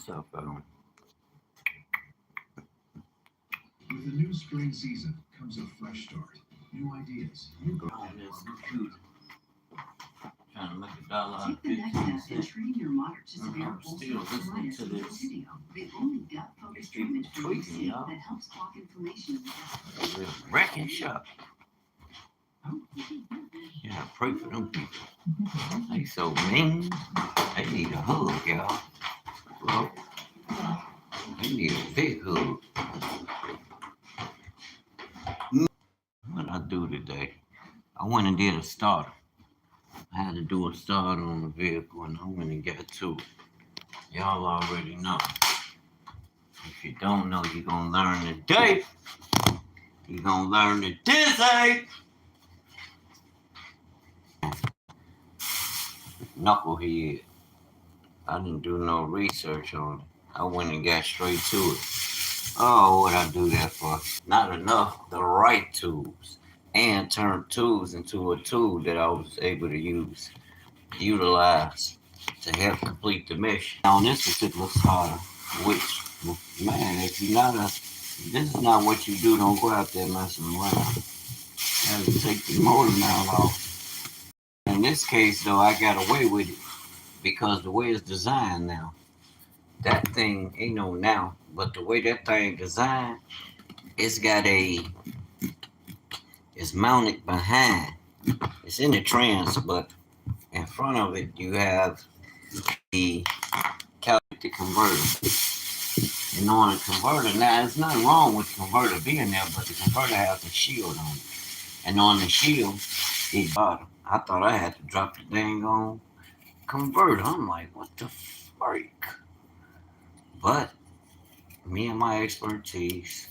up, With the new spring season comes a fresh start, new ideas, new goals. on this computer trying to make $1 out of Take the next step 15 in cents. treating your moderate to severe I'm still ulcerative listening colitis to with this. Altivio, the only gut-focused treatment for Tweaking, UC y'all. that helps block inflammation in the gut. Real wrecking shop. Yeah, pray for them people. They so mean. They need a hug, y'all. Well, they need a big hug. What I do today? I went and did a starter. I had to do a starter on the vehicle, and I went and got to it. Y'all already know. If you don't know, you're gonna learn today. You're gonna learn today. Knucklehead. I didn't do no research on it. I went and got straight to it. Oh, what I do that for? Not enough, the right tools. And turned tools into a tool that I was able to utilize to help complete the mission. On this particular starter, which, man, if you're not this is not what you do, don't go out there messing around. You have to take the motor mount off. In this case, though, I got away with it because the way it's designed now, that thing ain't no now, but the way that thing designed, it's got it's mounted behind. It's in the trans, but in front of it, you have the catalytic converter. And on the converter, now there's nothing wrong with the converter being there, but the converter has a shield on it. And on the shield, it's bottom. I thought I had to drop the dang on converter. I'm like, what the freak? But me and my expertise,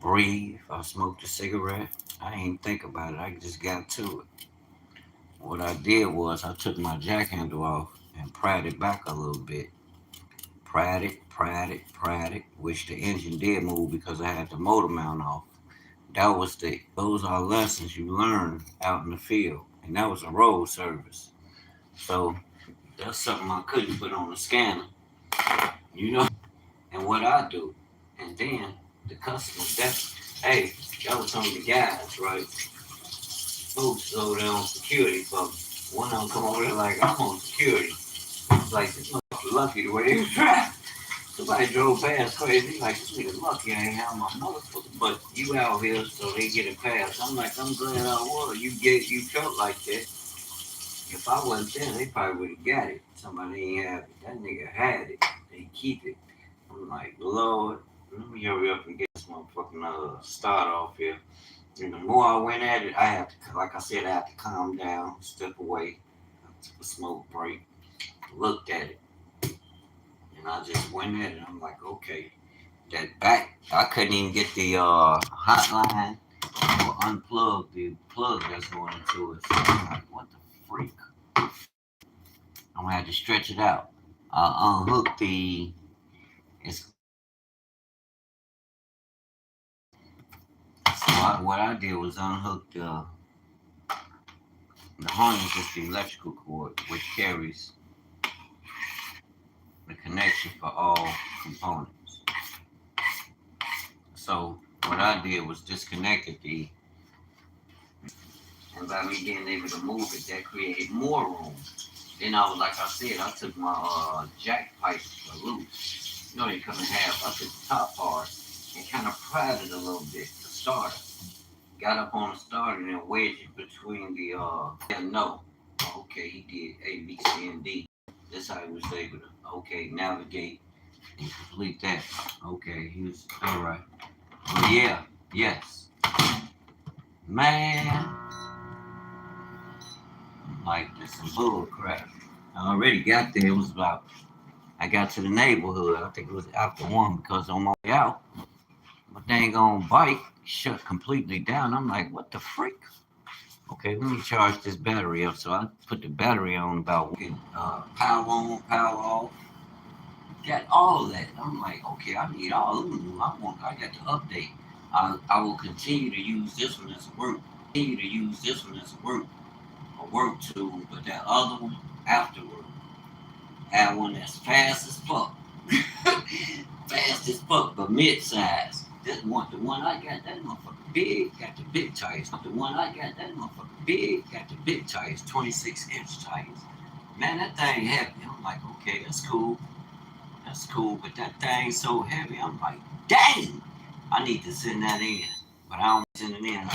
breathe, I smoked a cigarette. I ain't think about it. I just got to it. What I did was I took my jack handle off and pried it back a little bit. Pried it, which the engine did move because I had the motor mount off. Those are lessons you learn out in the field. And that was a road service. So that's something I couldn't put on the scanner. You know? And what I do. And then the customer, hey, that was some of the guys, right? Folks over there on security folks. One of them come over there like, I'm on security. It's like, this motherfucker lucky the way they drive. Somebody drove past crazy, like, this nigga lucky I ain't have my motherfucker, but you out here so they get it past. I'm like, I'm glad I was. You felt like that. If I wasn't there, they probably would have got it. Somebody ain't have it. That nigga had it. They keep it. I'm like, Lord, let me hurry up and get this motherfucking start off here. And the more I went at it, I had to, like I said, I had to calm down, step away, took a smoke break, looked at it, and I just went at it. I'm like, okay, that back, I couldn't even get the hotline or unplug the plug that's going into it. So I'm like, what the freak? I'm gonna have to stretch it out. Unhook the. It's, what I did was unhook the harness is the electrical cord, which carries the connection for all components. So what I did was disconnected and by me being able to move it, that created more room. Then I was, like I said, I took my jack pipe loose. You know, they come in half. I took the top part and kind of pried it a little bit, the starter. Got up on the starter and then wedged it between the, yeah, no. Okay, he did A, B, C, and D. That's how he was able to, okay, navigate and complete that. Okay, he was, all right. But yeah, yes. Man, like this some bull crap. I already got there. It was about, I got to the neighborhood. I think it was after one because on my way out, my dang on bike shut completely down. I'm like, what the freak? Okay, let me charge this battery up. So I put the battery on about power on, power off. Got all of that. I'm like, okay, I need all of them. I got to update. I will continue to use this one as a work. Continue to use this one as a work tool, but that other one afterward. Had one that's fast as fuck. Fast as fuck, but mid-size. This one, the one I got, that motherfucker big, got the big tires. The one I got, that motherfucker big, got the big tires, 26-inch tires. Man, that thing heavy. I'm like, okay, that's cool. That's cool, but that thing so heavy, I'm like, dang! I need to send that in. But I don't send it in.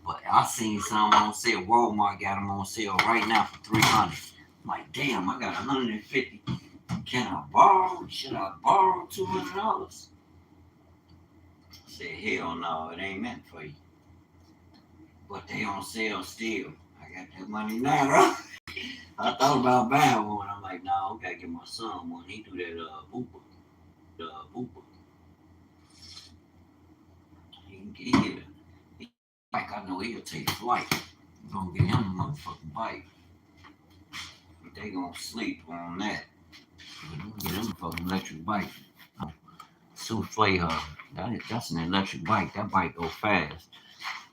But I seen some on sale. Walmart got them on sale right now for $300. I'm like, damn, I got $150. Can I borrow? Should I borrow $200? I said, hell no, it ain't meant for you. But they on sale still. I got that money now, bro. I thought about buying one. I'm like, no, I gotta get my son one. He do that Uber. The Uber. He can get it. Like I know he'll take flight. I'm gonna get him a motherfucking bike. But they gonna sleep on that. But I'm gonna get him a fucking electric bike. Souffle her. That's an electric bike. That bike go fast.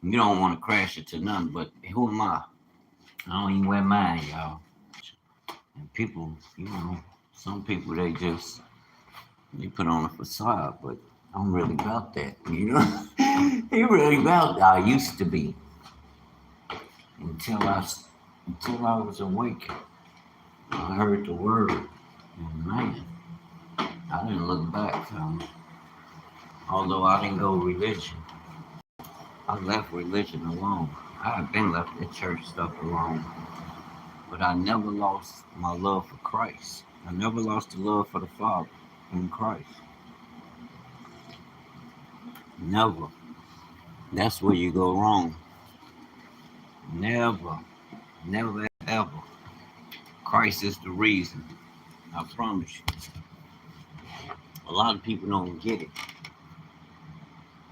You don't want to crash it to nothing, but who am I? I don't even wear mine, y'all. And people, some people they put on a facade, but I'm really about that, He really about that. I used to be. Until I was awake. I heard the word. And man, I didn't look back. Although I didn't go religion. I left religion alone. I have been left that church stuff alone. But I never lost my love for Christ. I never lost the love for the Father in Christ. Never. That's where you go wrong. Never. Never ever. Christ is the reason. I promise you. A lot of people don't get it.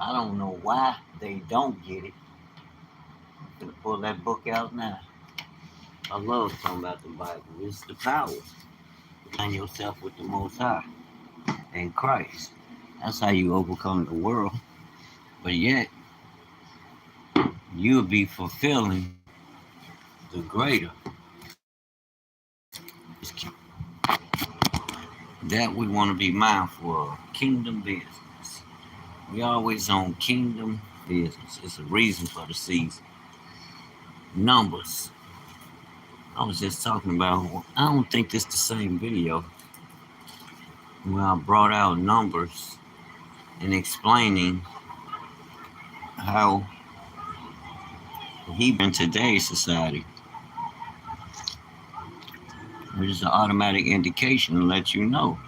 I don't know why they don't get it. I'm gonna pull that book out now. I love talking about the Bible. It's the power. Find yourself with the Most High and Christ. That's how you overcome the world. But yet, you'll be fulfilling the greater. That we want to be mindful of. Kingdom business. We always on kingdom business. It's a reason for the season. Numbers. I was just talking about, I don't think this is the same video, where I brought out numbers and explaining how in today's society, which is an automatic indication to let you know.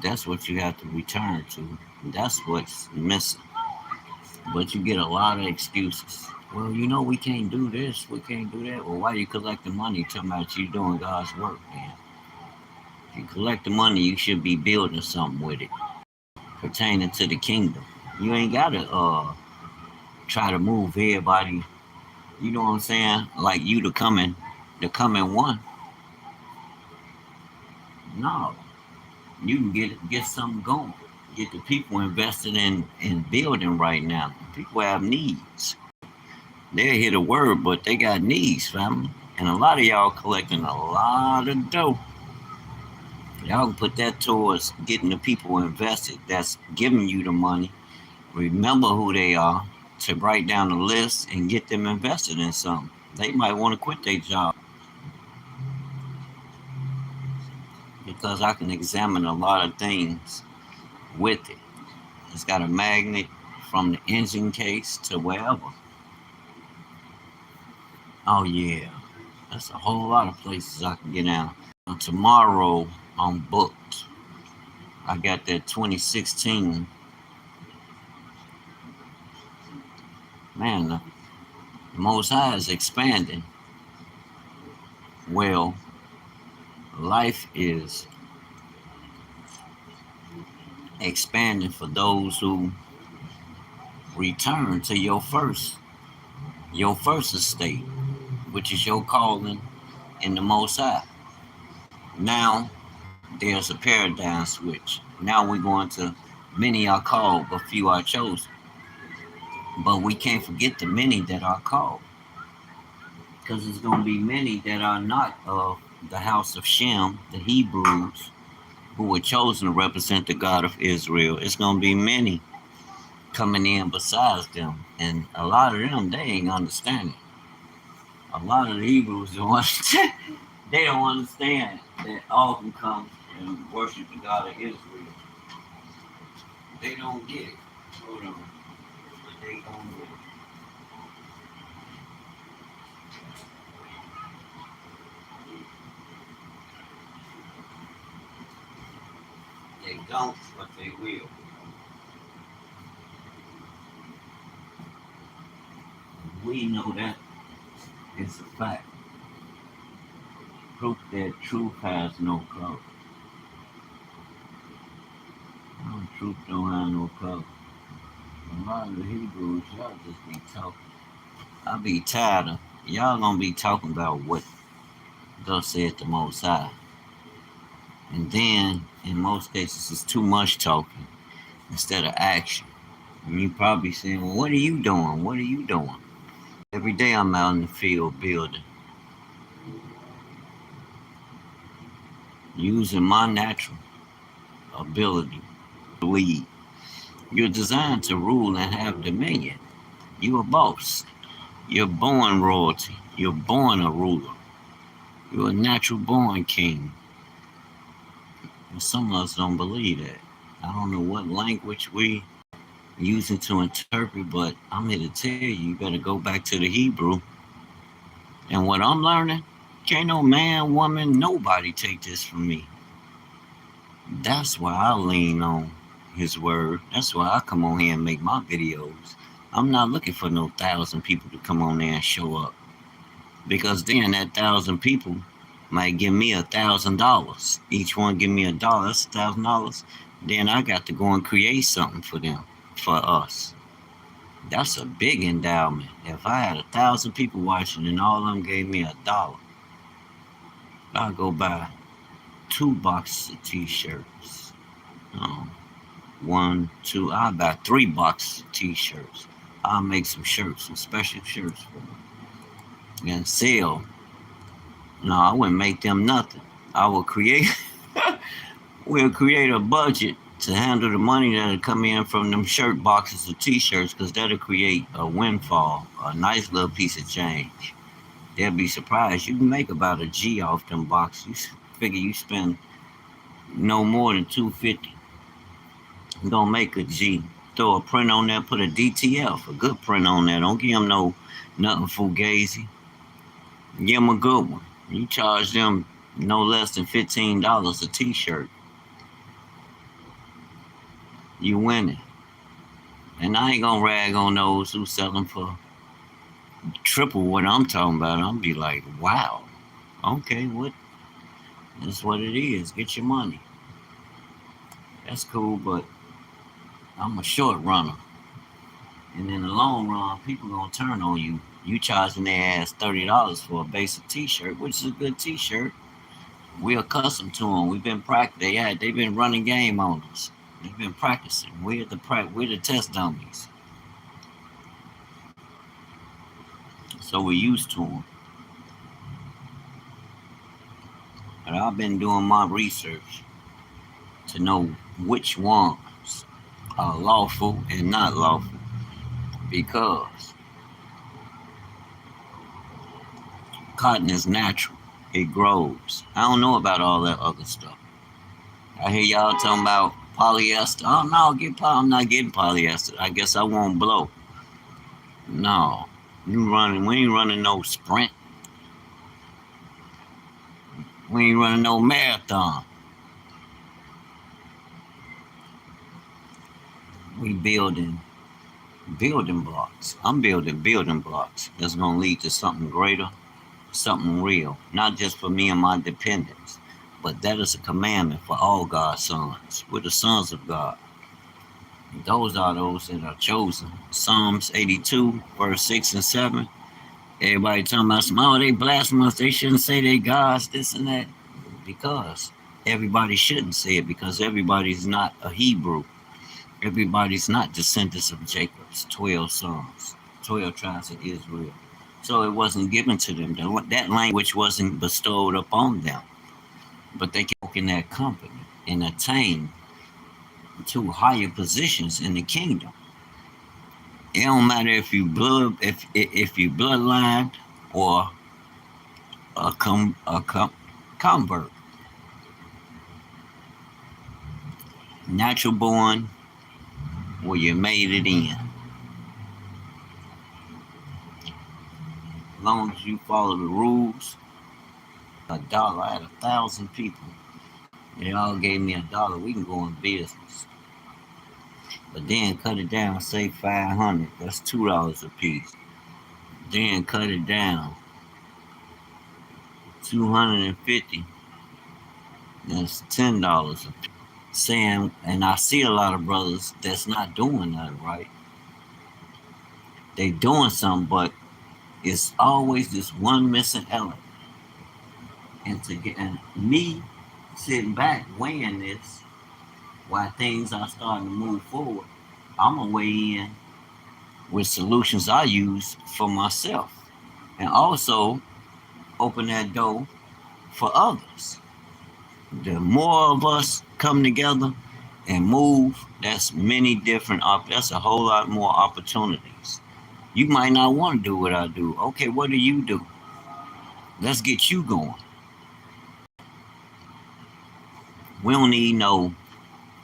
That's what you have to return to. That's what's missing. But you get a lot of excuses. Well, we can't do this, we can't do that. Well, why you collect the money talking about you doing God's work, man? If you collect the money, you should be building something with it pertaining to the kingdom. You ain't gotta try to move everybody, you know what I'm saying? Like you the coming one. No. You can get something going. Get the people invested in building right now. People have needs. They'll hear the word, but they got needs, family. And a lot of y'all collecting a lot of dough. Y'all can put that towards getting the people invested that's giving you the money. Remember who they are to write down a list and get them invested in something. They might want to quit their job. Because I can examine a lot of things with it. It's got a magnet from the engine case to wherever. Oh yeah, that's a whole lot of places I can get out. Tomorrow I'm booked. I got that 2016. Man, the Most High is expanding. Well, life is expanding for those who return to your first estate, which is your calling in the Most High. Now there's a paradigm switch. Now we're going to many are called, but few are chosen. But we can't forget the many that are called, because there's going to be many that are not of the house of Shem, the Hebrews, who were chosen to represent the God of Israel. It's going to be many coming in besides them, and a lot of them, they ain't understanding. A lot of the Hebrews don't understand. They don't understand that all can come and worship the God of Israel. They don't get it. Hold on. But they don't get it. They don't, but they will. We know that it's a fact. Proof that truth has no color. Truth don't have no color. A lot of the Hebrews, y'all just be talking. I be tired of y'all gonna be talking about what thus said the Most High. And then, in most cases, it's too much talking instead of action. And you probably saying, well, what are you doing? What are you doing? Every day I'm out in the field building. Using my natural ability to lead. You're designed to rule and have dominion. You're a boss. You're born royalty. You're born a ruler. You're a natural born king. And some of us don't believe that. I don't know what language we using to interpret, but I'm here to tell you, you better go back to the Hebrew. And what I'm learning, can't no man, woman, nobody take this from me. That's why I lean on his word. That's why I come on here and make my videos. I'm not looking for no 1,000 people to come on there and show up. Because then that 1,000 people might give me $1,000. Each one give me $1. That's $1,000. Then I got to go and create something for them, for us. That's a big endowment. If I had 1,000 people watching and all of them gave me $1, I'll go buy 2 boxes of t-shirts. 1, 2, I'll buy 3 boxes of t-shirts. I'll make some shirts, some special shirts for them. And sell. No, I wouldn't make them nothing. I will create we'll create a budget to handle the money that'll come in from them shirt boxes of t-shirts, because that'll create a windfall, a nice little piece of change. They'll be surprised. You can make about a G off them boxes. You figure you spend no more than $250. You're gonna make a G. Throw a print on there, put a DTF, a good print on there. Don't give them nothing fugazi. Give them a good one. You charge them no less than $15 a t-shirt. You winning. And I ain't gonna rag on those who sell them for triple what I'm talking about. I'm be like, wow. Okay, what? That's what it is. Get your money. That's cool, but I'm a short runner. And in the long run, people gonna turn on you. You charging their ass $30 for a basic t-shirt, which is a good t-shirt. We're accustomed to them. We've been practicing. They've been running game on us. They've been practicing. We're the test dummies. So we're used to them. But I've been doing my research to know which ones are lawful and not lawful. Because cotton is natural. It grows. I don't know about all that other stuff. I hear y'all talking about polyester. Oh no, I'm not getting polyester. I guess I won't blow. No. We ain't running no sprint. We ain't running no marathon. We building blocks. I'm building blocks that's gonna lead to something greater, something real, not just for me and my dependents, but that is a commandment for all God's sons. We're the sons of God. Those are those that are chosen. Psalms 82, verse 6 and 7. Everybody talking about, they blasphemous, they shouldn't say they gods, this and that. Because everybody shouldn't say it, because everybody's not a Hebrew. Everybody's not descendants of Jacob's 12 sons, 12 tribes of Israel. So it wasn't given to them. That language wasn't bestowed upon them. But they can work in that company and attain to higher positions in the kingdom. It don't matter if if you bloodline or a convert, natural born, or you made it in. As long as you follow the rules, $1. I had 1,000 people. They all gave me $1. We can go in business. But then cut it down, say 500. That's $2 a piece. Then cut it down, 250. That's $10 a piece. Saying, and I see a lot of brothers that's not doing that right. They doing something, but it's always this one missing element. And me sitting back weighing this while things are starting to move forward, I'm gonna weigh in with solutions I use for myself, and also open that door for others. The more of us come together and move, that's many different that's a whole lot more opportunities. You might not want to do what I do. Okay, what do you do? Let's get you going. We don't need no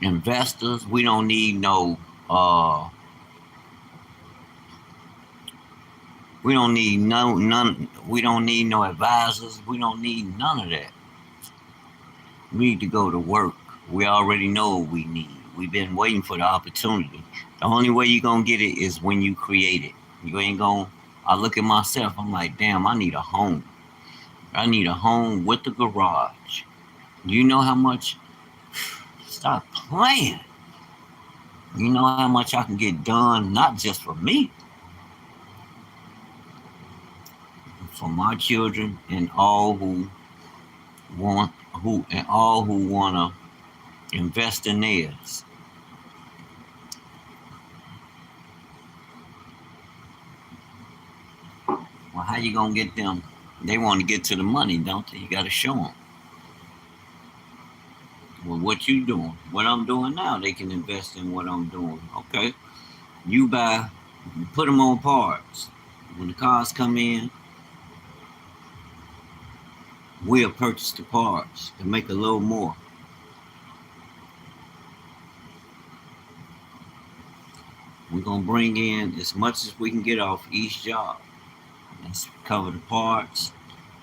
investors. We don't need no we don't need none we don't need no advisors. We don't need none of that. We need to go to work. We already know what we need. We've been waiting for the opportunity. The only way you're gonna get it is when you create it. You ain't gonna I look at myself, I'm like, damn, I need a home. I need a home with a garage. Do you know how much? Stop playing. You know how much I can get done, not just for me, for my children and all who wanna invest in theirs. Well, how you gonna get them? They want to get to the money, don't they? You got to show them. Well, what you doing? What I'm doing now, they can invest in what I'm doing. Okay, you put them on parts. When the cars come in, we'll purchase the parts to make a little more. We're gonna bring in as much as we can get off each job. Let's cover the parts.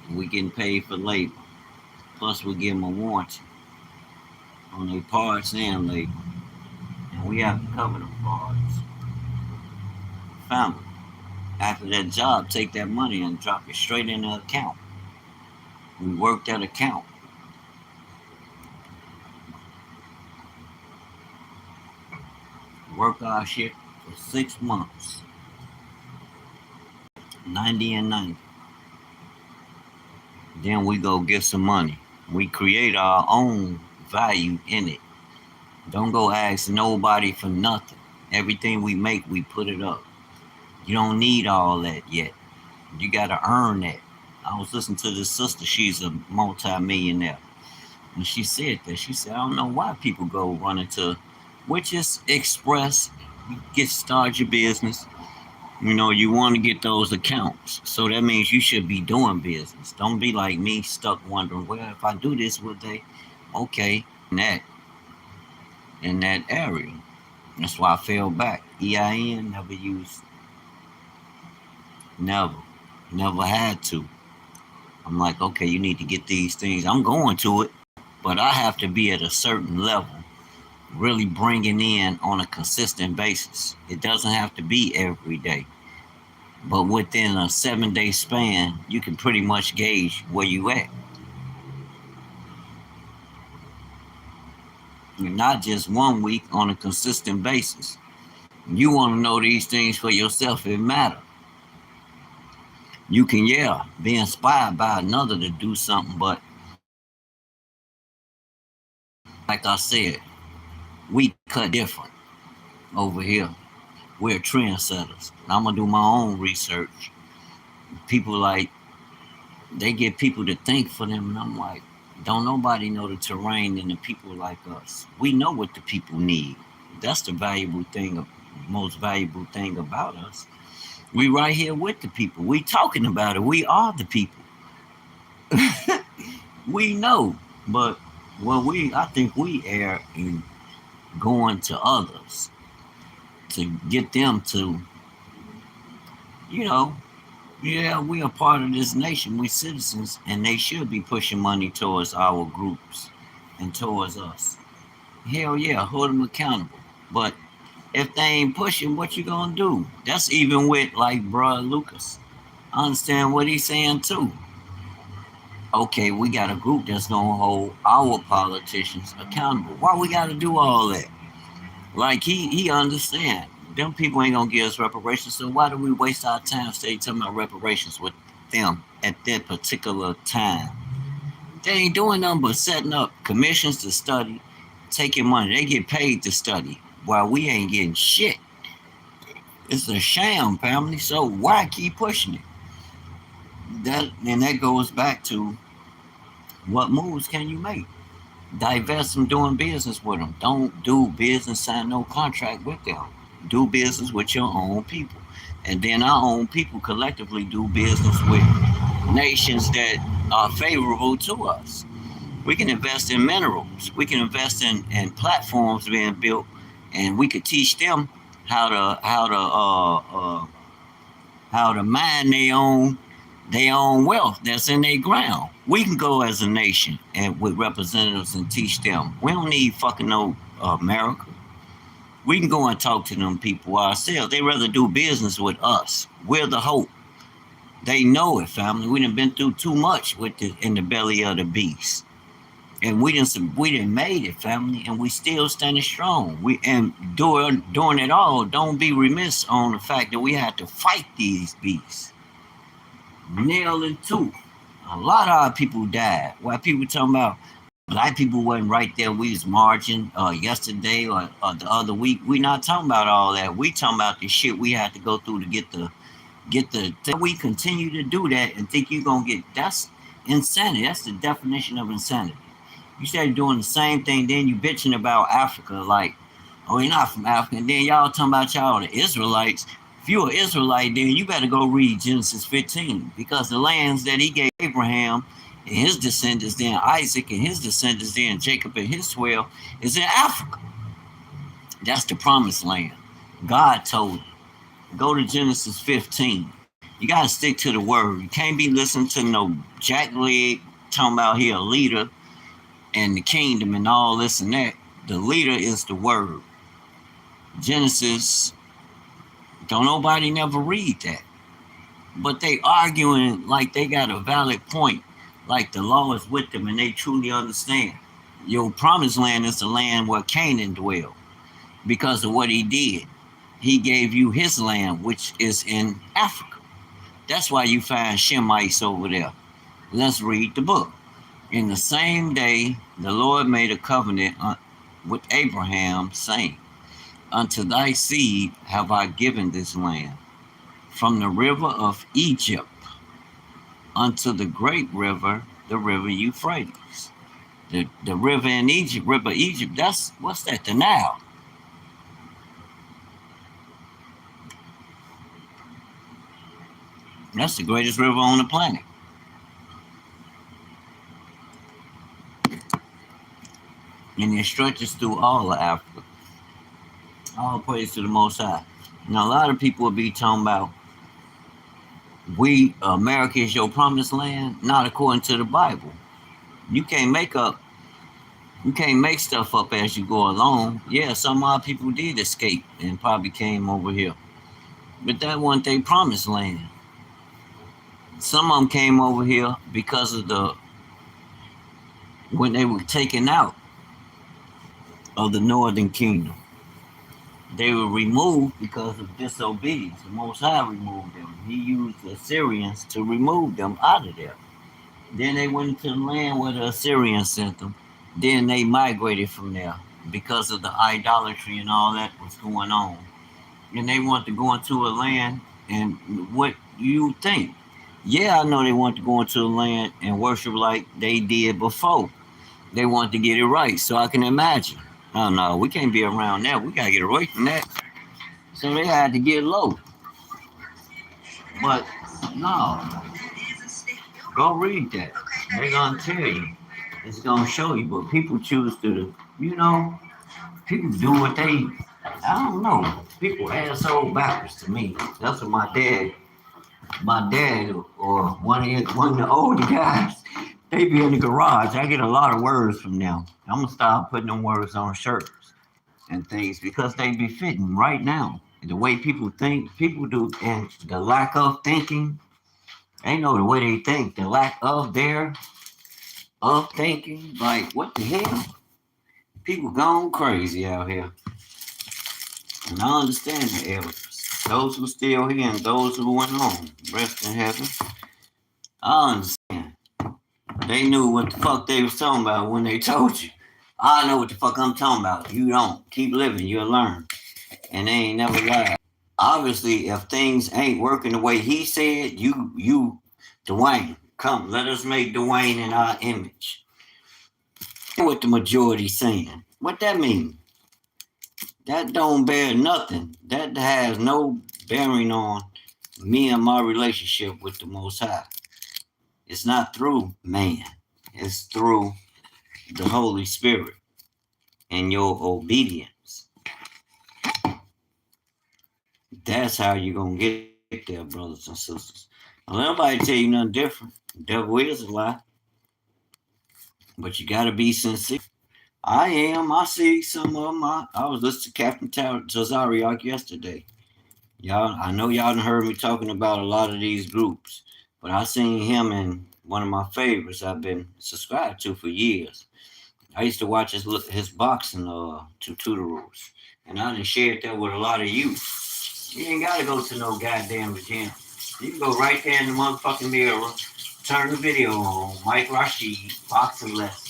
And we getting paid for labor. Plus, we give them a warranty on their parts and labor. And we have to cover the parts. Family. After that job, take that money and drop it straight in the account. We work that account. Work our shit for 6 months. 90 and 90. Then we go get some money. We create our own value in it. Don't go ask nobody for nothing. Everything we make, we put it up. You don't need all that yet. You got to earn that. I was listening to this sister. She's a multi-millionaire. And she said that. She said, I don't know why people go running to Witches Express. You start your business. You know, you want to get those accounts. So that means you should be doing business. Don't be like me, stuck wondering, well, if I do this, would they? Okay, in that area. That's why I fell back. EIN never used. Never had to. I'm like, okay, you need to get these things. I'm going to it, but I have to be at a certain level, really bringing in on a consistent basis. It doesn't have to be every day, but within a 7-day span, you can pretty much gauge where you at. And not just 1 week on a consistent basis. You want to know these things for yourself. It matters. You can, be inspired by another to do something, but like I said, we cut different over here. We're trendsetters. I'm going to do my own research people like they get people to think for them, and I'm like, don't nobody know the terrain than the people like us. We know what the people need. That's the most valuable thing about us. We right here with the people. We talking about it. We are the people. We know, but I think we err in going to others to get them to, you know, yeah, we are part of this nation. We citizens, and they should be pushing money towards our groups and towards us. Hell yeah, hold them accountable. But if they ain't pushing, what you gonna do? That's even with like bruh Lucas. I understand what he's saying too. Okay, we got a group that's gonna hold our politicians accountable. Why we gotta do all that? Like he understand. Them people ain't gonna give us reparations, so why do we waste our time stay talking about reparations with them at that particular time? They ain't doing nothing but setting up commissions to study, taking money. They get paid to study while we ain't getting shit. It's a sham, family. So why keep pushing it? That goes back to what moves can you make? Divest from doing business with them. Don't do business, sign no contract with them. Do business with your own people. And then our own people collectively do business with nations that are favorable to us. We can invest in minerals. We can invest in platforms being built, and we could teach them how to mine their own wealth that's in their ground. We can go as a nation and with representatives and teach them. We don't need fucking no America. We can go and talk to them people ourselves. They rather do business with us. We're the hope. They know it, family. We done been through too much in the belly of the beast. And we done made it, family, and we still standing strong. During it all, don't be remiss on the fact that we had to fight these beasts. Nail and tooth. A lot of our people died. While people talking about black people wasn't right there, we was marching yesterday or the other week. We not talking about all that. We talking about the shit we had to go through to get the. We continue to do that and think you're gonna get. That's insanity. That's the definition of insanity. You started doing the same thing, then you bitching about Africa, like, oh, you're not from Africa. And then y'all talking about y'all the Israelites. If you're an Israelite, then you better go read Genesis 15, because the lands that he gave Abraham and his descendants, then Isaac and his descendants, then Jacob and his 12, is in Africa. That's the promised land. God told him. Go to Genesis 15. You got to stick to the word. You can't be listening to no jackleg talking about he a leader and the kingdom and all this and that. The leader is the word. Genesis, don't nobody never read that. But they arguing like they got a valid point, like the law is with them and they truly understand. Your promised land is the land where Canaan dwelled because of what he did. He gave you his land, which is in Africa. That's why you find Shemites over there. Let's read the book. In the same day, the Lord made a covenant with Abraham, saying, unto thy seed have I given this land, from the river of Egypt unto the great river, the river Euphrates. The river in Egypt, river Egypt, what's that? The Nile. That's the greatest river on the planet. And it stretches through all of Africa. All praise to the Most High. Now, a lot of people will be talking about America is your promised land, not according to the Bible. You can't make stuff up as you go along. Yeah, some of our people did escape and probably came over here. But that wasn't their promised land. Some of them came over here because of when they were taken out of the northern kingdom. They were removed because of disobedience. The Most High removed them. He used the Assyrians to remove them out of there. Then they went into the land where the Assyrians sent them. Then they migrated from there because of the idolatry and all that was going on. And they wanted to go into a land, and what you think? Yeah, I know they want to go into the land and worship like they did before. They want to get it right, so I can imagine. Oh no, we can't be around that. We gotta get away from that. So they had to get low. But no, go read that. They're gonna tell you. It's gonna show you. But people choose to, people do what they. I don't know. People asshole backwards to me. That's what my dad, or one of the older guys, they be in the garage. I get a lot of words from them. I'm gonna start putting them words on shirts and things because they be fitting right now. The way people think, people do, and the lack of thinking. They know the way they think. The lack of thinking. Like what the hell? People gone crazy out here. And I understand the elders. Those who still here and those who went home, rest in heaven. I understand. They knew what the fuck they was talking about when they told you. I know what the fuck I'm talking about. You don't. Keep living, you'll learn. And they ain't never lied. Obviously, if things ain't working the way he said, Dwayne, come, let us make Dwayne in our image. What the majority saying. What that mean? That don't bear nothing. That has no bearing on me and my relationship with the Most High. It's not through man. It's through the Holy Spirit and your obedience. That's how you're going to get there, brothers and sisters. Don't let nobody tell you nothing different. The devil is a lie. But you got to be sincere. I am. I see some of them. I was listening to Captain Tazariak yesterday. Y'all, I know y'all done heard me talking about a lot of these groups, but I seen him in one of my favorites I've been subscribed to for years. I used to watch his boxing tutorials, and I done shared that with a lot of youth. You ain't gotta go to no goddamn gym. You can go right there in the motherfucking mirror, turn the video on, Mike Rashid, boxing lessons.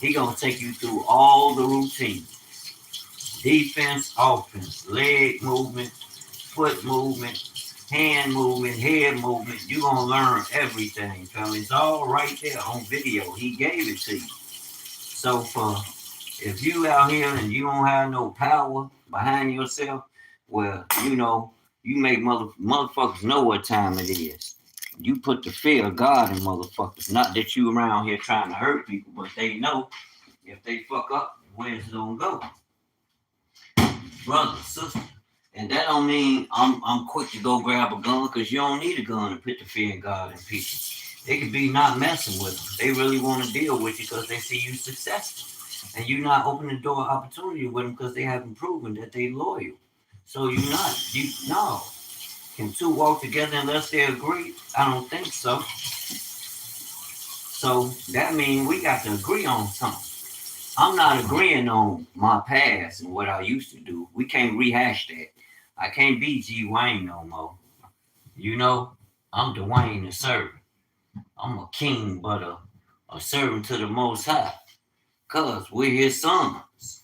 He gonna take you through all the routines. Defense, offense, leg movement, foot movement, hand movement, head movement. You're gonna learn everything, fam. It's all right there on video. He gave it to you. So if you out here and you don't have no power behind yourself, well, you make motherfuckers know what time it is. You put the fear of God in motherfuckers. Not that you around here trying to hurt people, but they know if they fuck up, where's it gonna go? Brother, sister. And that don't mean I'm quick to go grab a gun, because you don't need a gun to put the fear in God in people. They could be not messing with them. They really want to deal with you because they see you successful. And you not open the door opportunity with them because they haven't proven that they loyal. So no. Can two walk together unless they agree? I don't think so. So that means we got to agree on something. I'm not agreeing on my past and what I used to do. We can't rehash that. I can't be G Wayne no more. I'm Dwayne the servant. I'm a king, but a servant to the Most High. Cause we're his sons.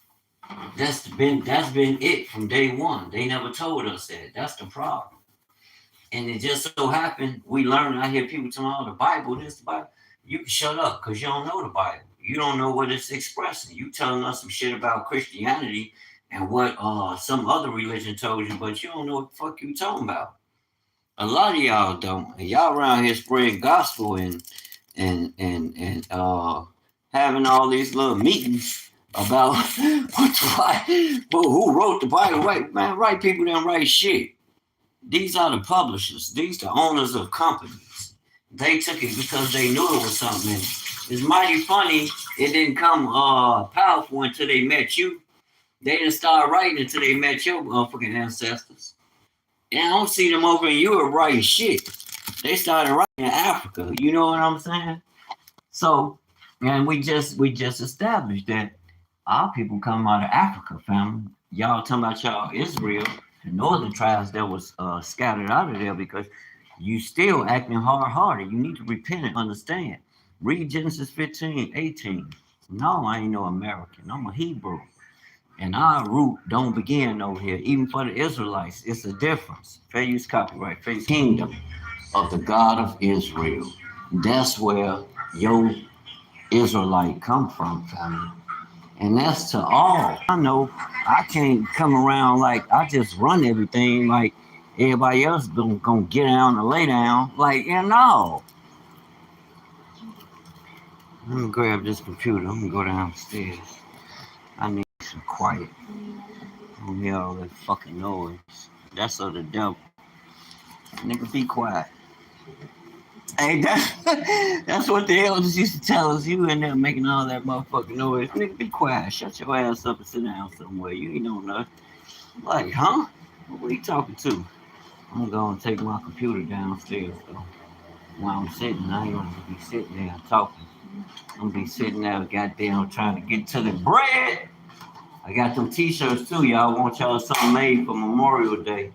That's been it from day one. They never told us that. That's the problem. And it just so happened we learn. I hear people telling, "Oh, the Bible, this, the Bible." You can shut up because you don't know the Bible. You don't know what it's expressing. You telling us some shit about Christianity and what some other religion told you, but you don't know what the fuck you talking about. A lot of y'all don't. And y'all around here spreading gospel and having all these little meetings about who wrote the Bible. Right, man, right people don't write shit. These are the publishers. These the owners of companies. They took it because they knew it was something in it. It's mighty funny. It didn't come powerful until they met you. They didn't start writing until they met your motherfucking ancestors. And I don't see them over in Europe writing shit. They started writing in Africa. You know what I'm saying? So, and we just established that our people come out of Africa, family. Y'all talking about y'all Israel, the northern tribes that was scattered out of there because you still acting hard-hearted. You need to repent and understand. Read Genesis 15:18. No, I ain't no American. I'm a Hebrew. And our root don't begin over here. Even for the Israelites, it's a difference. Fair use copyright, fair use kingdom. of the God of Israel. That's where your Israelite come from, family. And that's to all. I know I can't come around like I just run everything like everybody else gonna get down and lay down. Like, no. Let me grab this computer. I'm gonna go downstairs. I need some quiet. I don't hear all that fucking noise. That's of the devil. Nigga, be quiet. Hey, that's what the elders used to tell us. You in there making all that motherfucking noise. Nigga, be quiet. Shut your ass up and sit down somewhere. You ain't know nothing. Like, huh? What are you talking to? I'm gonna take my computer downstairs, though. While I'm sitting, I ain't gonna be sitting there talking. I'm gonna be sitting there, goddamn, trying to get to the bread. I got them t-shirts, too, y'all. Want y'all something made for Memorial Day.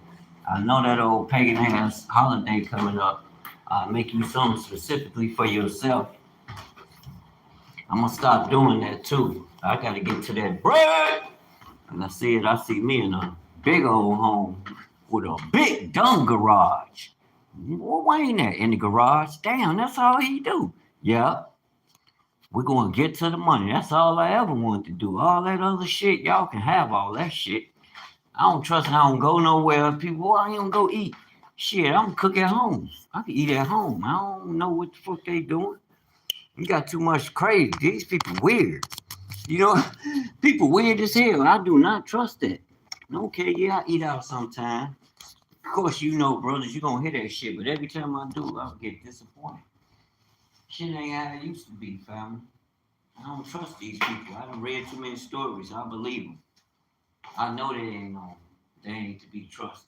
I know that old pagan ass holiday coming up. Make you something specifically for yourself. I'm gonna stop doing that too. I gotta get to that bread. And I see me in a big old home with a big dumb garage. Well, why ain't that in the garage? Damn, that's all he do. Yeah. We're gonna get to the money. That's all I ever wanted to do. All that other shit, y'all can have all that shit. I don't trust. I don't go nowhere. People, I ain't gonna go eat. Shit, I'm gonna cook at home. I can eat at home. I don't know what the fuck they doing. You got too much crazy. These people weird. You know, people weird as hell. I do not trust that. Okay, yeah, I eat out sometime. Of course, you know, brothers, you gonna hear that shit. But every time I do, I get disappointed. Shit ain't how it used to be, family. I don't trust these people. I done read too many stories. I believe them. I know they ain't to be trusted.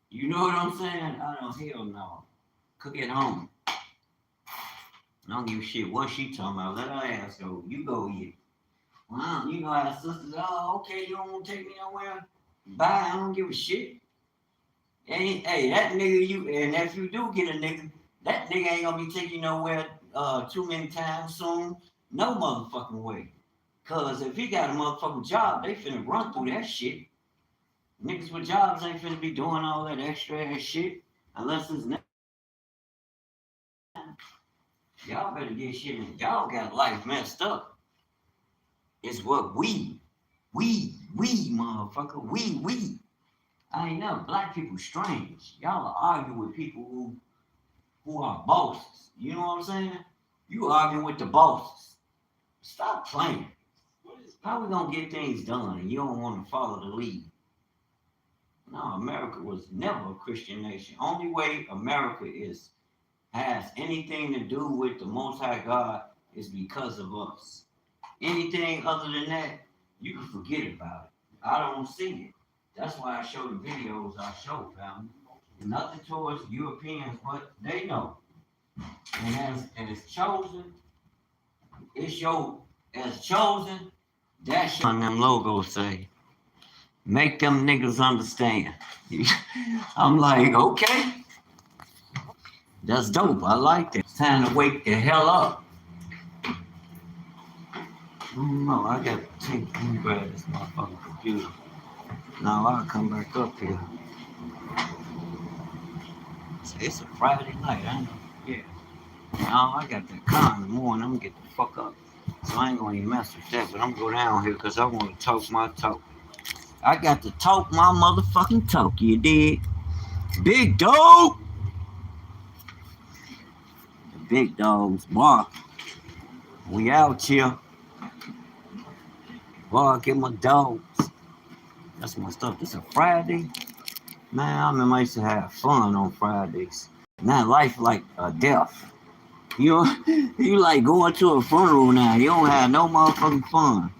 You know what I'm saying? I don't, hell no. Cook at home. I don't give a shit what she talking about. Let her ass go. You go eat. Well, you know how sisters, oh, okay, you don't want to take me nowhere? Bye, I don't give a shit. Hey, that nigga, and if you do get a nigga, that nigga ain't gonna be taking you nowhere too many times soon. No motherfucking way. Cause if he got a motherfucking job, they finna run through that shit. Niggas with jobs ain't finna be doing all that extra ass shit unless it's y'all better get shit in. Y'all got life messed up. It's what we, motherfucker, we. I ain't know. Black people strange. Y'all are arguing with people who are bosses. You know what I'm saying? You arguing with the bosses. Stop playing. How we gonna get things done and you don't want to follow the lead? No, America was never a Christian nation. Only way America has anything to do with the Most High God is because of us. Anything other than that, you can forget about it. I don't see it. That's why I show the videos I show, family. Nothing towards Europeans, but they know. And as chosen, as chosen, that's on them logos say. Make them niggas understand. I'm like, okay. That's dope. I like that. It's time to wake the hell up. No, I got to let me grab this motherfucking computer. Now I'll come back up here. It's a Friday night, I know. Yeah. Now I got that car in the morning. I'm gonna get the fuck up. So I ain't gonna even mess with that, but I'm gonna go down here because I want to talk my talk. I got to talk my motherfucking talk, you dig? Big dog! The big dogs bark. We out here. Bark at my dogs. That's my stuff. This a Friday. Man, I remember I used to have fun on Fridays. Now life like a death. You know, you like going to a funeral now. You don't have no motherfucking fun.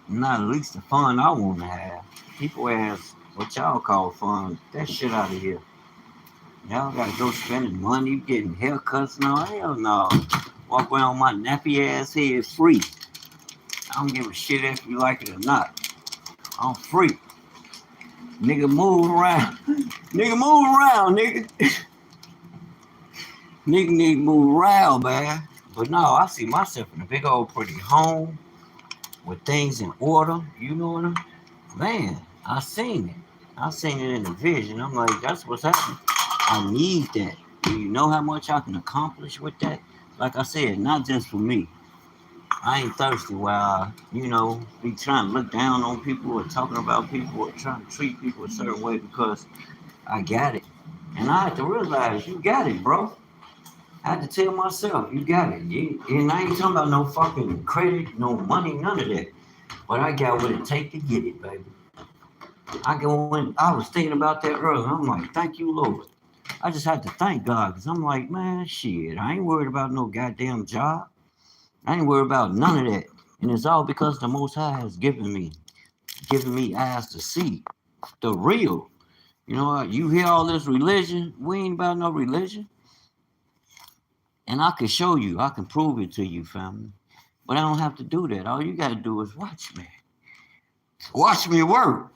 Not at least the fun I want to have. People ask what y'all call fun. That shit out of here. Y'all gotta go spending money, getting haircuts and all. Hell no. Walk around my nappy ass head free. I don't give a shit if you like it or not. I'm free. Nigga move around. Nigga move around, nigga. Nigga need to move around, man. But no, I see myself in a big old pretty home with things in order. You know what man, I seen it. I seen it in the vision. I'm like, that's what's happening. I need that. Do you know how much I can accomplish with that? Like I said, not just for me. I ain't thirsty while be trying to look down on people or talking about people or trying to treat people a certain way because I got it. And I had to realize you got it, bro. I had to tell myself, you got it. And I ain't talking about no fucking credit, no money, none of that. But I got what it take to get it, baby. I was thinking about that earlier. I'm like, thank you, Lord. I just had to thank God because I'm like, man, shit, I ain't worried about no goddamn job. I ain't worried about none of that. And it's all because the Most High has given me eyes to see the real. You know what? You hear all this religion, we ain't about no religion. And I can show you, I can prove it to you, family. But I don't have to do that. All you gotta do is watch me. Watch me work.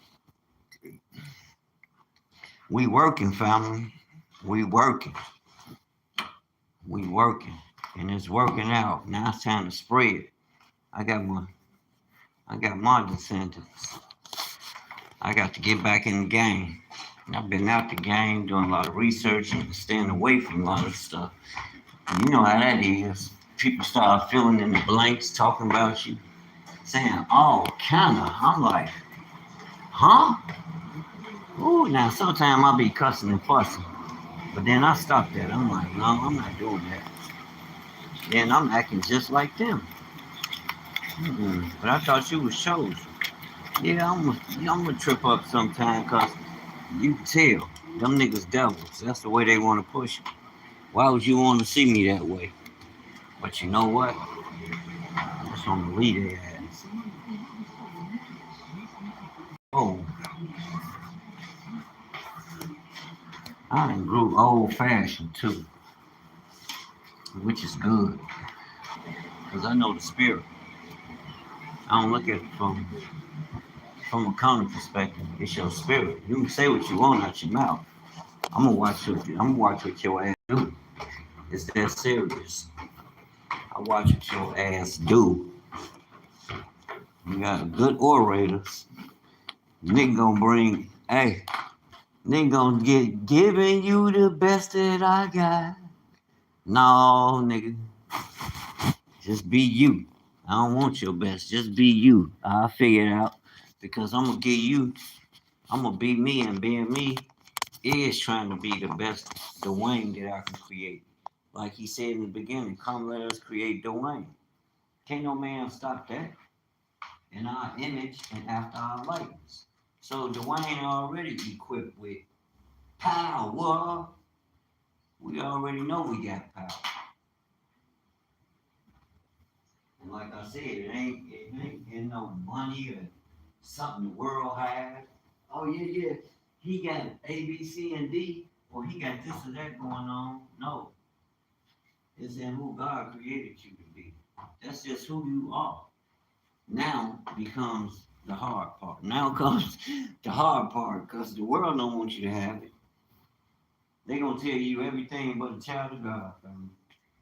We working, family. We working. We working. And it's working out. Now it's time to spread. I got my descendants. I got to get back in the game. I've been out the game doing a lot of research and staying away from a lot of stuff. And you know how that is. People start filling in the blanks, talking about you, saying all kind of. I'm like, huh? Ooh, now sometimes I'll be cussing and fussing. But then I stop that. I'm like, no, I'm not doing that. Then I'm acting just like them. But I thought you was chosen. Yeah, I'm gonna trip up sometime because you can tell them niggas devils. That's the way they want to push it. Why would you want to see me that way? But you know what? I'm just gonna leave their ass. Oh, I done grew old fashioned too, which is good. Because I know the spirit. I don't look at it from a counter perspective. It's your spirit. You can say what you want out your mouth. I'm gonna watch what your ass do. It's that serious. I watch what your ass do. You got good orators. Nigga gonna bring, hey, nigga gonna get giving you the best that I got. No, nigga, just be you. I don't want your best. Just be you. I'll figure it out because I'm gonna give you. I'm gonna be me, and being me is trying to be the best Dwayne that I can create. Like he said in the beginning, come let us create Dwayne. Can't no man stop that. In our image and after our likeness. So Dwayne already equipped with power. We already know we got power. And like I said, it ain't in no money or something the world has. Oh yeah. He got A, B, C, and D, or he got this or that going on. No. It's in who God created you to be. That's just who you are. Now becomes the hard part. Now comes the hard part because the world don't want you to have it. They're gonna tell you everything but a child of God. And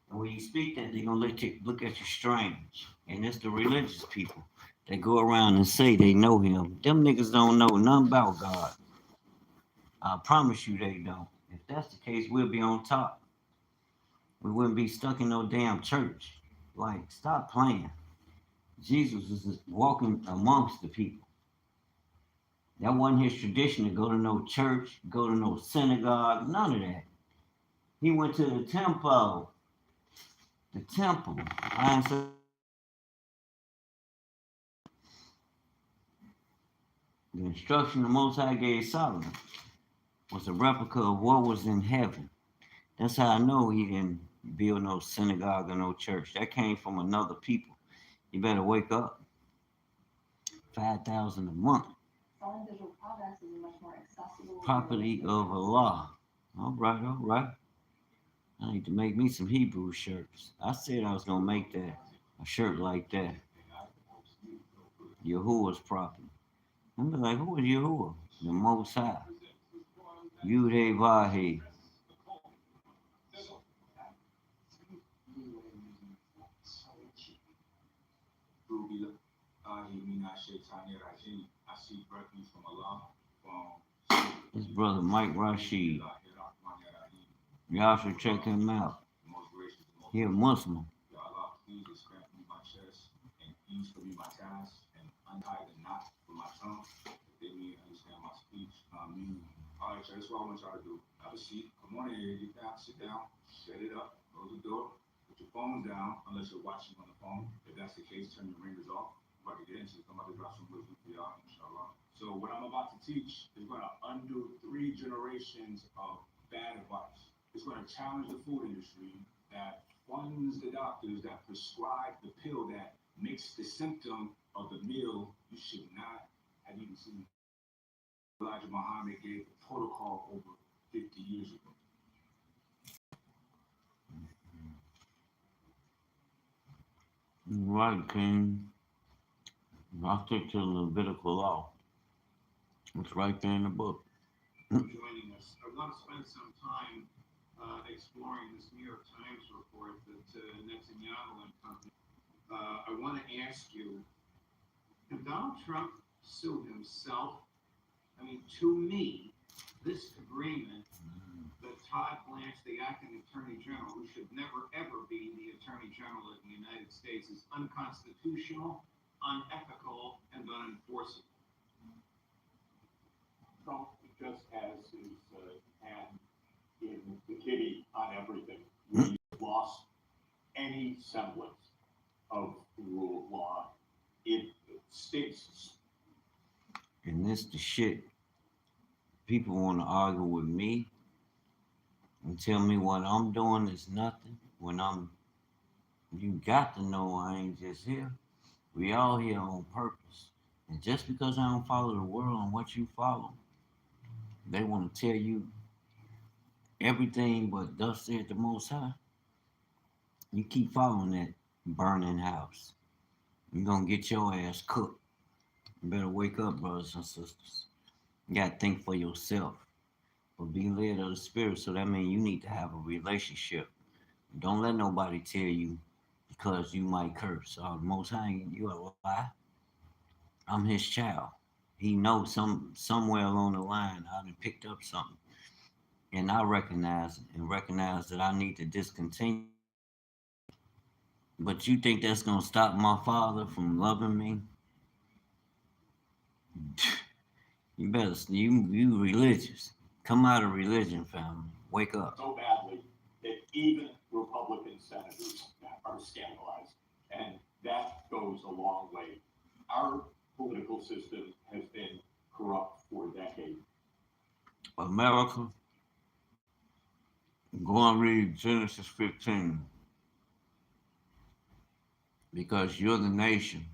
when you speak that, they're gonna look at you strange. And it's the religious people. They go around and say they know him. Them niggas don't know nothing about God. I promise you they don't. If that's the case, we'll be on top. We wouldn't be stuck in no damn church. Like, stop playing. Jesus was walking amongst the people. That wasn't his tradition to go to no church, go to no synagogue, none of that. He went to the temple. The temple. The instruction the Most High gave Solomon was a replica of what was in heaven. That's how I know he didn't build no synagogue or no church. That came from another people. You better wake up. 5,000 a month. Selling digital products is a much more accessible. Property of Allah. All right. I need to make me some Hebrew shirts. I said I was gonna make a shirt like that. Yahuwah's property. I'm like, who is Yahuwah? The Most High. Yud Vahe. His brother Mike Rashid. Y'all should check him out. He a Muslim. Right, King. I stick to the Levitical law. It's right there in the book. Joining us. I want to spend some time exploring this New York Times report that Netanyahu and company. I want to ask you, can Donald Trump sue himself? I mean, to me, this agreement that Todd Blanche, the acting attorney general, who should never ever be the attorney general of the United States, is unconstitutional, unethical, and unenforceable. Trump just has his hand in the kitty on everything. We've lost any semblance of the rule of law. It stinks. And this the shit. People want to argue with me and tell me what I'm doing is nothing. You got to know I ain't just here. We all here on purpose. And just because I don't follow the world and what you follow, they want to tell you everything but thus said the Most High. You keep following that burning house, you're going to get your ass cooked. You better wake up, brothers and sisters. You got to think for yourself. But be led of the Spirit, so that means you need to have a relationship. Don't let nobody tell you because you might curse. Oh, the Most High, you a lie. I'm his child. He knows somewhere along the line I done picked up something. And I recognize that I need to discontinue. But you think that's gonna stop my father from loving me? You better you religious. Come out of religion, family. Wake up. So badly that even Republican senators are scandalized. And that goes a long way. Our political system has been corrupt for decades. America, go and read Genesis 15. Because you're the nation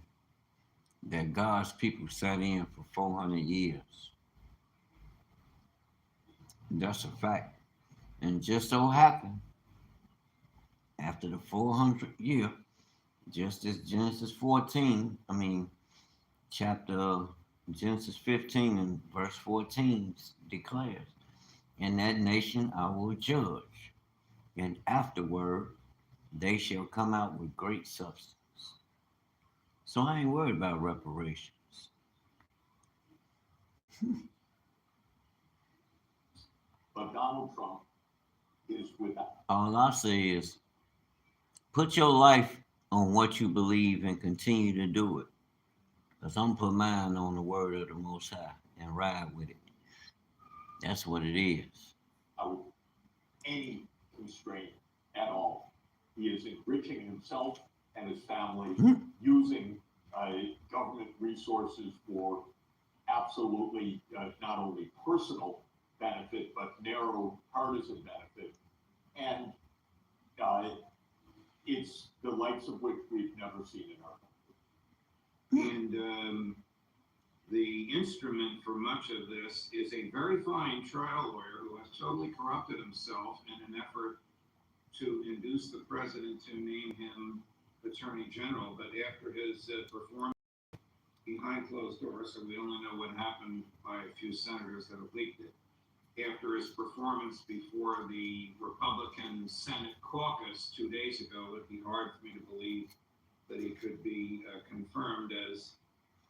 that God's people sat in for 400 years. That's a fact. And just so happened, after the 400th year, just as Genesis 15 and verse 14 declares, in that nation I will judge, and afterward they shall come out with great substance. So I ain't worried about reparations. But Donald Trump is without. All I say is put your life on what you believe and continue to do it. Because I'm put mine on the word of the Most High and ride with it. That's what it is. Without any constraint at all. He is enriching himself and his family, using government resources for absolutely not only personal benefit, but narrow partisan benefit. And it's the likes of which we've never seen in our country. And the instrument for much of this is a very fine trial lawyer who has totally corrupted himself in an effort to induce the president to name him attorney general. But after his performance behind closed doors, so we only know what happened by a few senators that have leaked it. After his performance before the Republican Senate caucus 2 days ago, it'd be hard for me to believe that he could be confirmed as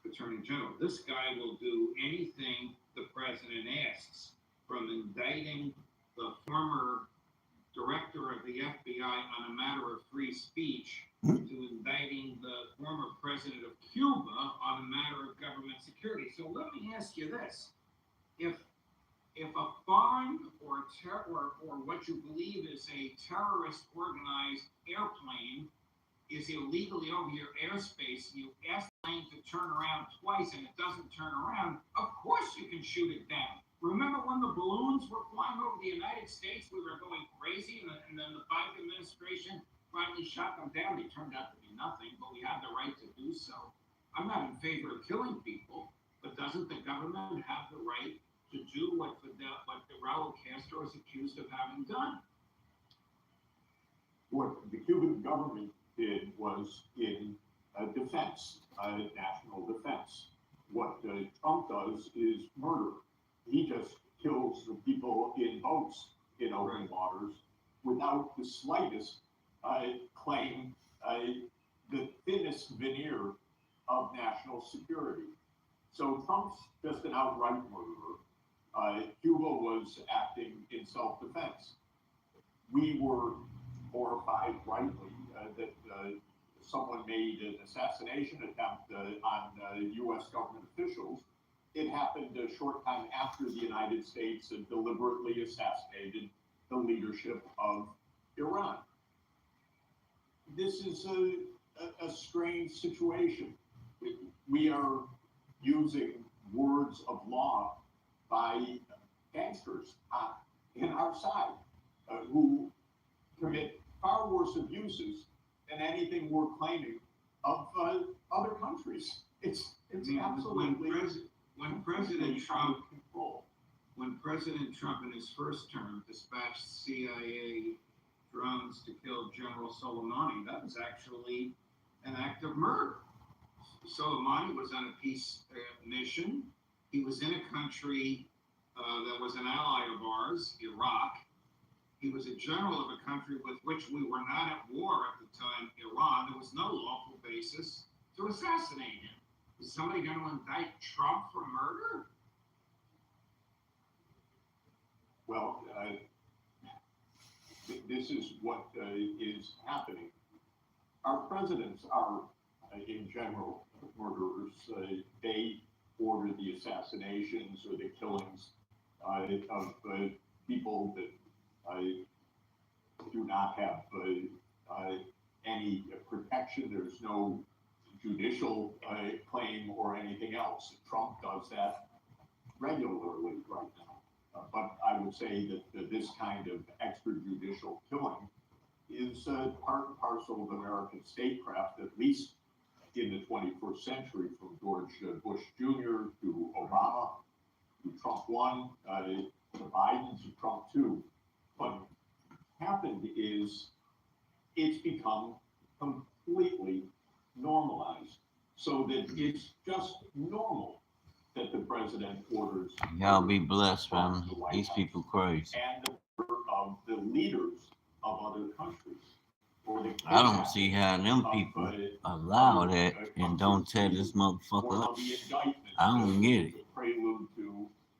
attorney general. This guy will do anything the president asks, from indicting the former of the FBI on a matter of free speech to indicting the former president of Cuba on a matter of government security. So let me ask you this. If a foreign or what you believe is a terrorist organized airplane is illegally over your airspace, you ask the plane to turn around twice and it doesn't turn around, of course you can shoot it down. Remember when the balloons were flying over the United States, we were going crazy, and then the Biden administration finally shot them down. They turned out to be nothing, but we had the right to do so. I'm not in favor of killing people, but doesn't the government have the right to do what Raul Castro is accused of having done? What the Cuban government did was in defense, national defense. What Trump does is murder. He just kills the people in boats in open waters without the slightest claim, the thinnest veneer of national security. So Trump's just an outright murderer. Cuba was acting in self-defense. We were horrified, rightly, that someone made an assassination attempt on U.S. government officials. It happened a short time after the United States had deliberately assassinated the leadership of Iran. This is a strange situation. We are using words of law by gangsters in our side who commit far worse abuses than anything we're claiming of other countries. It's absolutely when President Trump control. When President Trump in his first term dispatched CIA drones to kill General Soleimani, that was actually an act of murder. Soleimani was on a peace mission. He was in a country that was an ally of ours, Iraq. He was a general of a country with which we were not at war at the time, Iran. There was no lawful basis to assassinate him. Is somebody going to indict Trump for murder? Well, this is what is happening. Our presidents are, in general, murderers. They order the assassinations or the killings of people that do not have any protection. There's no judicial claim or anything else. Trump does that regularly right now. But I would say that this kind of extrajudicial killing is part and parcel of American statecraft, at least in the 21st century, from George Bush Jr. to Obama, to Trump 1, to Biden, to Trump 2. What happened is it's become completely normalized, so that it's just normal that the president orders. Y'all be blessed, man. These people crazy. And of the leaders of other countries. I don't see how them people allow that and don't tear this motherfucker up. I don't get it. Prelude to